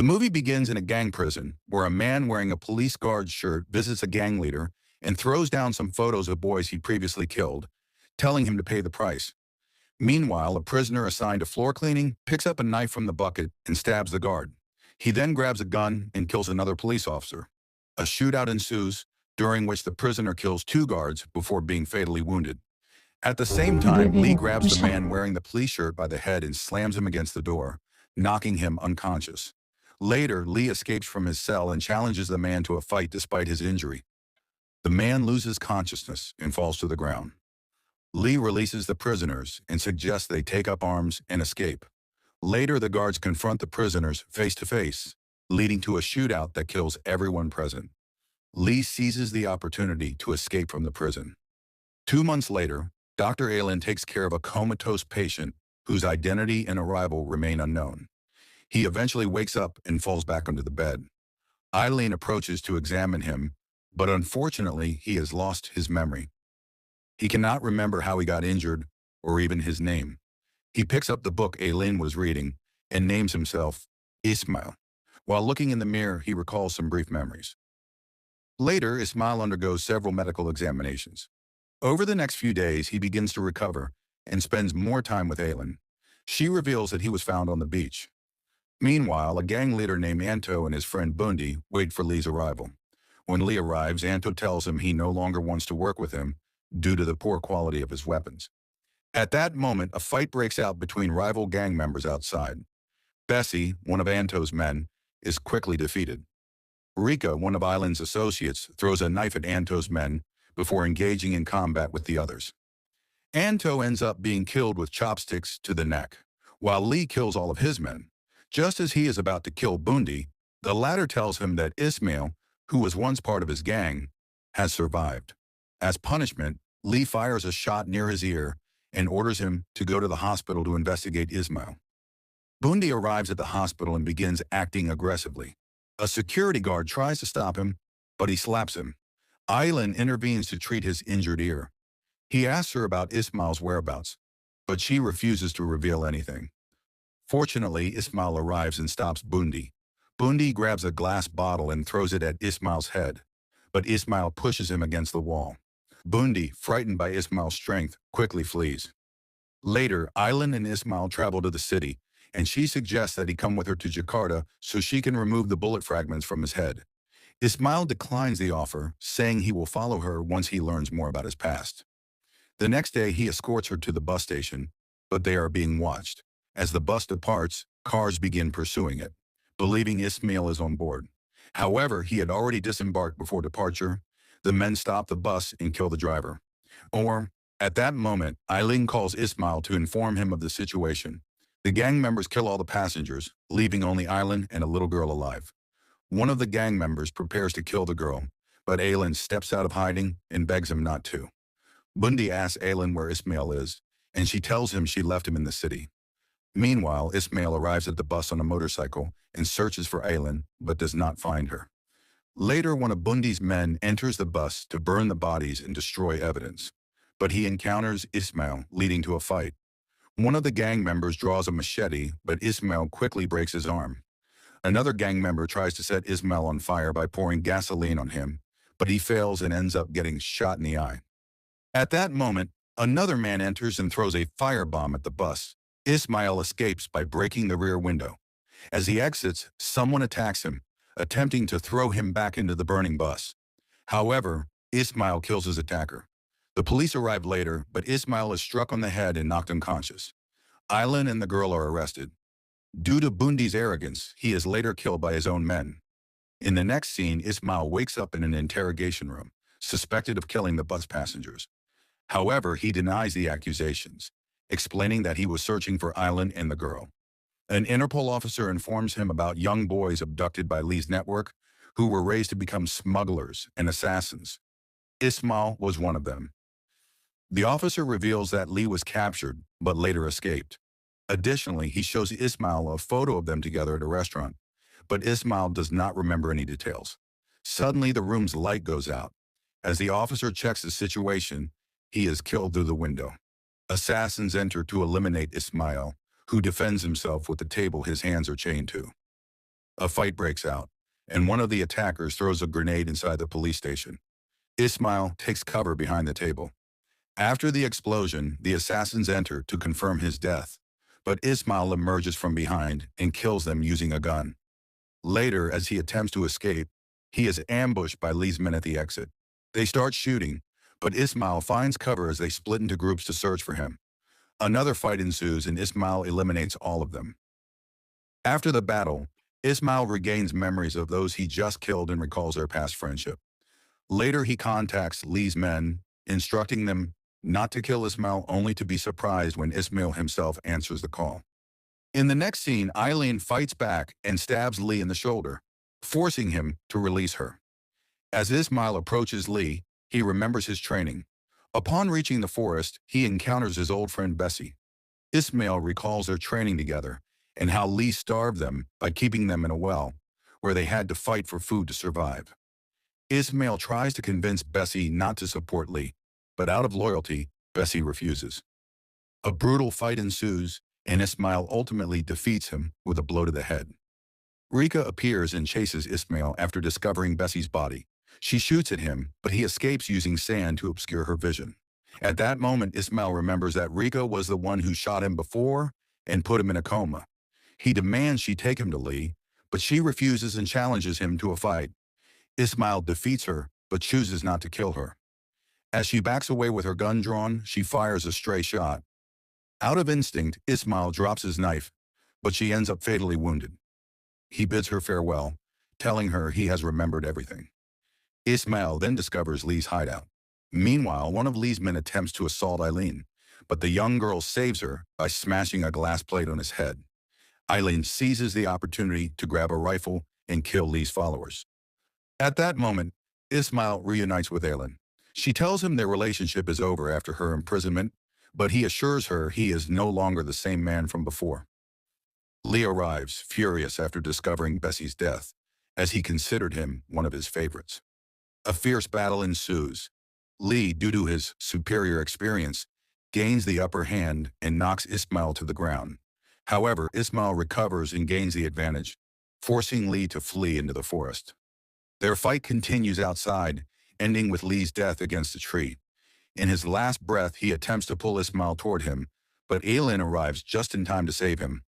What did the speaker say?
The movie begins in a gang prison where a man wearing a police guard shirt visits a gang leader and throws down some photos of boys he previously killed, telling him to pay the price. Meanwhile, a prisoner assigned to floor cleaning picks up a knife from the bucket and stabs the guard. He then grabs a gun and kills another police officer. A shootout ensues, during which the prisoner kills two guards before being fatally wounded. At the same time, Lee grabs the man wearing the police shirt by the head and slams him against the door, knocking him unconscious. Later, Lee escapes from his cell and challenges the man to a fight despite his injury. The man loses consciousness and falls to the ground. Lee releases the prisoners and suggests they take up arms and escape. Later, the guards confront the prisoners face to face, leading to a shootout that kills everyone present. Lee seizes the opportunity to escape from the prison. 2 months later, Dr. Aylin takes care of a comatose patient whose identity and arrival remain unknown. He eventually wakes up and falls back onto the bed. Eileen approaches to examine him, but unfortunately, he has lost his memory. He cannot remember how he got injured or even his name. He picks up the book Aileen was reading and names himself Ismail. While looking in the mirror, he recalls some brief memories. Later, Ismail undergoes several medical examinations. Over the next few days, he begins to recover and spends more time with Aileen. She reveals that he was found on the beach. Meanwhile, a gang leader named Anto and his friend Bundy wait for Lee's arrival. When Lee arrives, Anto tells him he no longer wants to work with him due to the poor quality of his weapons. At that moment, a fight breaks out between rival gang members outside. Bessie, one of Anto's men, is quickly defeated. Rika, one of Eileen's associates, throws a knife at Anto's men before engaging in combat with the others. Anto ends up being killed with chopsticks to the neck, while Lee kills all of his men. Just as he is about to kill Bundy, the latter tells him that Ismail, who was once part of his gang, has survived. As punishment, Lee fires a shot near his ear and orders him to go to the hospital to investigate Ismail. Bundy arrives at the hospital and begins acting aggressively. A security guard tries to stop him, but he slaps him. Eileen intervenes to treat his injured ear. He asks her about Ismail's whereabouts, but she refuses to reveal anything. Fortunately, Ismail arrives and stops Bundy. Bundy grabs a glass bottle and throws it at Ismail's head, but Ismail pushes him against the wall. Bundy, frightened by Ismail's strength, quickly flees. Later, Eileen and Ismail travel to the city, and she suggests that he come with her to Jakarta so she can remove the bullet fragments from his head. Ismail declines the offer, saying he will follow her once he learns more about his past. The next day, he escorts her to the bus station, but they are being watched. As the bus departs, cars begin pursuing it, believing Ismail is on board. However, he had already disembarked before departure. The men stop the bus and kill the driver. At that moment, Eileen calls Ismail to inform him of the situation. The gang members kill all the passengers, leaving only Eileen and a little girl alive. One of the gang members prepares to kill the girl, but Aileen steps out of hiding and begs him not to. Bundy asks Aileen where Ismail is, and she tells him she left him in the city. Meanwhile, Ismail arrives at the bus on a motorcycle and searches for Aileen, but does not find her. Later, one of Bundy's men enters the bus to burn the bodies and destroy evidence, but he encounters Ismail, leading to a fight. One of the gang members draws a machete, but Ismail quickly breaks his arm. Another gang member tries to set Ismail on fire by pouring gasoline on him, but he fails and ends up getting shot in the eye. At that moment, another man enters and throws a firebomb at the bus. Ismail escapes by breaking the rear window. As he exits, someone attacks him, attempting to throw him back into the burning bus. However, Ismail kills his attacker. The police arrive later, but Ismail is struck on the head and knocked unconscious. Eileen and the girl are arrested. Due to Bundy's arrogance, he is later killed by his own men. In the next scene, Ismail wakes up in an interrogation room, suspected of killing the bus passengers. However, he denies the accusations, explaining that he was searching for Eileen and the girl. An Interpol officer informs him about young boys abducted by Lee's network, who were raised to become smugglers and assassins. Ismail was one of them. The officer reveals that Lee was captured, but later escaped. Additionally, he shows Ismail a photo of them together at a restaurant, but Ismail does not remember any details. Suddenly, the room's light goes out. As the officer checks the situation, he is killed through the window. Assassins enter to eliminate Ismail, who defends himself with the table his hands are chained to. A fight breaks out, and one of the attackers throws a grenade inside the police station. Ismail takes cover behind the table. After the explosion, the assassins enter to confirm his death, but Ismail emerges from behind and kills them using a gun. Later, as he attempts to escape, he is ambushed by Lee's men at the exit. They start shooting, but Ismail finds cover as they split into groups to search for him. Another fight ensues and Ismail eliminates all of them. After the battle, Ismail regains memories of those he just killed and recalls their past friendship. Later, he contacts Lee's men, instructing them not to kill Ismail, only to be surprised when Ismail himself answers the call. In the next scene, Eileen fights back and stabs Lee in the shoulder, forcing him to release her. As Ismail approaches Lee, he remembers his training. Upon reaching the forest, he encounters his old friend Bessie. Ismail recalls their training together and how Lee starved them by keeping them in a well, where they had to fight for food to survive. Ismail tries to convince Bessie not to support Lee, but out of loyalty, Bessie refuses. A brutal fight ensues, and Ismail ultimately defeats him with a blow to the head. Rika appears and chases Ismail after discovering Bessie's body. She shoots at him, but he escapes using sand to obscure her vision. At that moment, Ismail remembers that Rika was the one who shot him before and put him in a coma. He demands she take him to Lee, but she refuses and challenges him to a fight. Ismail defeats her, but chooses not to kill her. As she backs away with her gun drawn, she fires a stray shot. Out of instinct, Ismail drops his knife, but she ends up fatally wounded. He bids her farewell, telling her he has remembered everything. Ismail then discovers Lee's hideout. Meanwhile, one of Lee's men attempts to assault Eileen, but the young girl saves her by smashing a glass plate on his head. Eileen seizes the opportunity to grab a rifle and kill Lee's followers. At that moment, Ismail reunites with Eileen. She tells him their relationship is over after her imprisonment, but he assures her he is no longer the same man from before. Lee arrives, furious after discovering Bessie's death, as he considered him one of his favorites. A fierce battle ensues. Lee, due to his superior experience, gains the upper hand and knocks Ismail to the ground. However, Ismail recovers and gains the advantage, forcing Lee to flee into the forest. Their fight continues outside, ending with Lee's death against a tree. In his last breath, he attempts to pull Ismail toward him, but Eileen arrives just in time to save him.